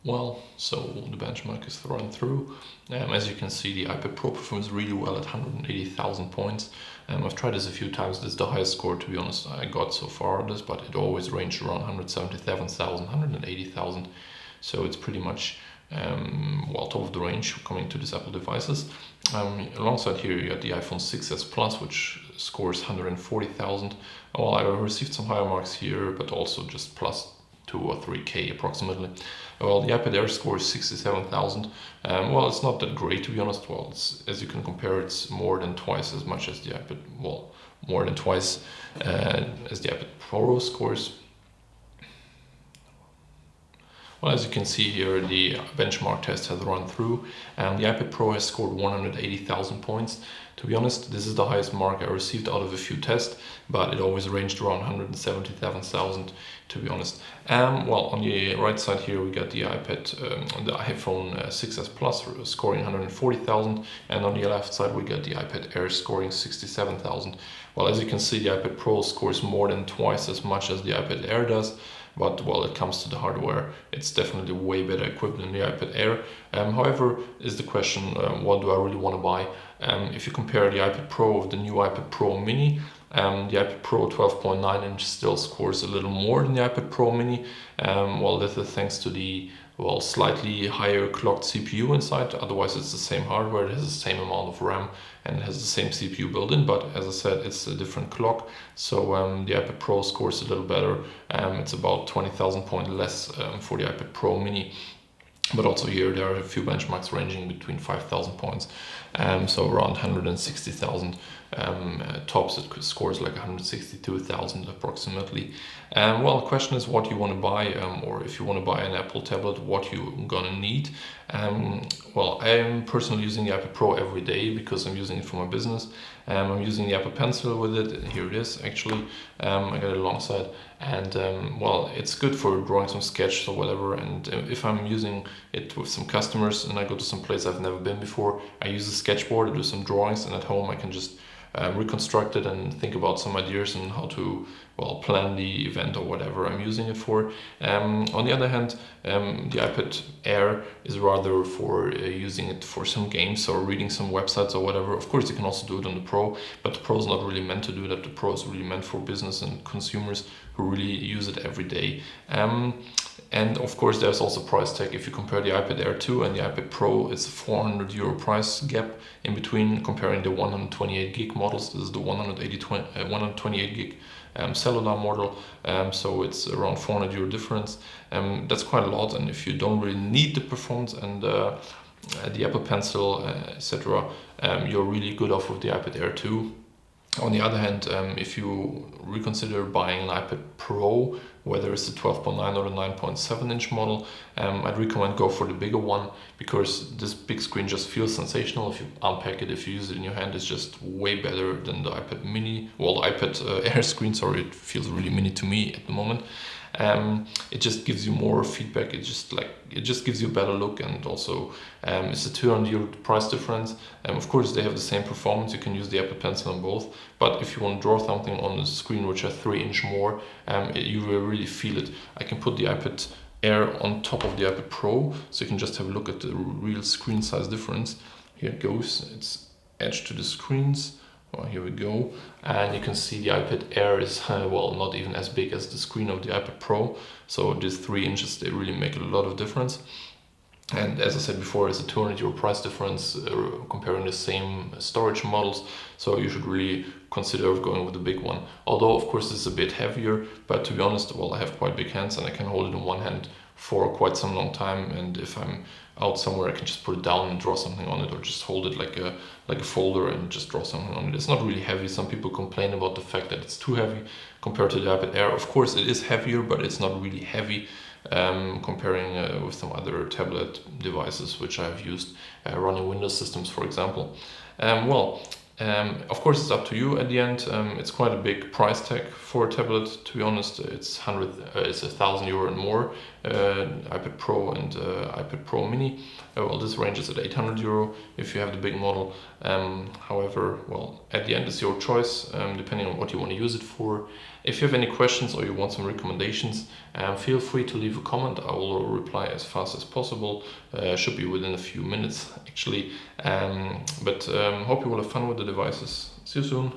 Well, so the benchmark is run through. As you can see, the iPad Pro performs really well at 180,000 points. I've tried this a few times. This is the highest score, to be honest, I got so far on this, but it always ranged around 177,000, 180,000. So it's pretty much well, top of the range coming to these Apple devices. Alongside here, you got the iPhone 6s Plus, which scores 140,000. Well, I received some higher marks here, but also just plus 2 or 3K approximately. Well, the iPad Air scores 67,000. Well, it's not that great, to be honest. Well, as you can compare, it's more than twice as much as the iPad. Well, more than twice as the iPad Pro scores. Well, as you can see here, the benchmark test has run through, and the iPad Pro has scored 180,000 points. To be honest, this is the highest mark I received out of a few tests, but it always ranged around 177,000, to be honest. Well, on the right side here, we got the the iPhone 6s Plus scoring 140,000, and on the left side, we got the iPad Air scoring 67,000. Well, as you can see, the iPad Pro scores more than twice as much as the iPad Air does. But well, it comes to the hardware, it's definitely way better equipped than the iPad Air. However, is the question, what do I really want to buy? If you compare the iPad Pro with the new iPad Pro Mini, the iPad Pro 12.9 inch still scores a little more than the iPad Pro Mini. Well, this is thanks to the slightly higher clocked CPU inside. Otherwise, it's the same hardware, it has the same amount of RAM, and it has the same CPU built in. But as I said, it's a different clock. So the iPad Pro scores a little better. It's about 20,000 points less for the iPad Pro Mini. But also here there are a few benchmarks ranging between 5,000 points, so around 160,000 tops. It scores like 162,000 approximately. Well, the question is what you want to buy, or if you want to buy an Apple tablet, what you're gonna need. Well, I'm personally using the iPad Pro every day because I'm using it for my business. I'm using the Apple Pencil with it. Here it is actually. I got it alongside, and well, it's good for drawing some sketches or whatever. And if I'm using it with some customers and I go to some place I've never been before, I use a sketchboard to do some drawings, and at home I can just reconstruct it and think about some ideas and how to plan the event or whatever I'm using it for. On the other hand, the iPad Air is rather for using it for some games or reading some websites or whatever. Of course, you can also do it on the Pro, but the Pro is not really meant to do that. The Pro is really meant for business and consumers who really use it every day. And of course, there's also price tag. If you compare the iPad Air 2 and the iPad Pro, it's a 400 euro price gap in between, comparing the 128 gig models. This is the 128 gig cellular model, so it's around 400 euro difference. That's quite a lot, and if you don't really need the performance and the Apple Pencil, etc., you're really good off with the iPad Air 2. On the other hand, if you reconsider buying an iPad Pro, whether it's the 12.9 or the 9.7 inch model, I'd recommend go for the bigger one, because this big screen just feels sensational. If you unpack it, if you use it in your hand, it's just way better than the iPad mini. Well, the iPad Air screen, sorry, it feels really mini to me at the moment. It just gives you more feedback. It just gives you a better look, and also it's a 200 euro price difference. Of course, they have the same performance. You can use the Apple Pencil on both, but if you want to draw something on the screen which has 3 inch more, you will really feel it. I can put the iPad Air on top of the iPad Pro, so you can just have a look at the real screen size difference. Here it goes. It's etched to the screens. Well, here we go, and you can see the iPad Air is not even as big as the screen of the iPad Pro. So these 3 inches, they really make a lot of difference. And as I said before, it's a 200 euro price difference comparing the same storage models. So you should really consider going with the big one. Although, of course, it's a bit heavier, but to be honest, I have quite big hands and I can hold it in one hand for quite some long time. And if I'm out somewhere, I can just put it down and draw something on it, or just hold it like a folder and just draw something on it. It's not really heavy. Some people complain about the fact that it's too heavy compared to the iPad Air. Of course, it is heavier, but it's not really heavy. Comparing with some other tablet devices which I've used running Windows systems, for example. Of course, it's up to you at the end. It's quite a big price tag for a tablet. To be honest, it's 1,000 euro and more. iPad Pro and iPad Pro Mini. well, this ranges at 800 euro if you have the big model. However, well, at the end it's your choice, depending on what you want to use it for. If you have any questions or you want some recommendations, feel free to leave a comment. I will reply as fast as possible. Should be within a few minutes actually. But hope you will have fun with the devices. See you soon.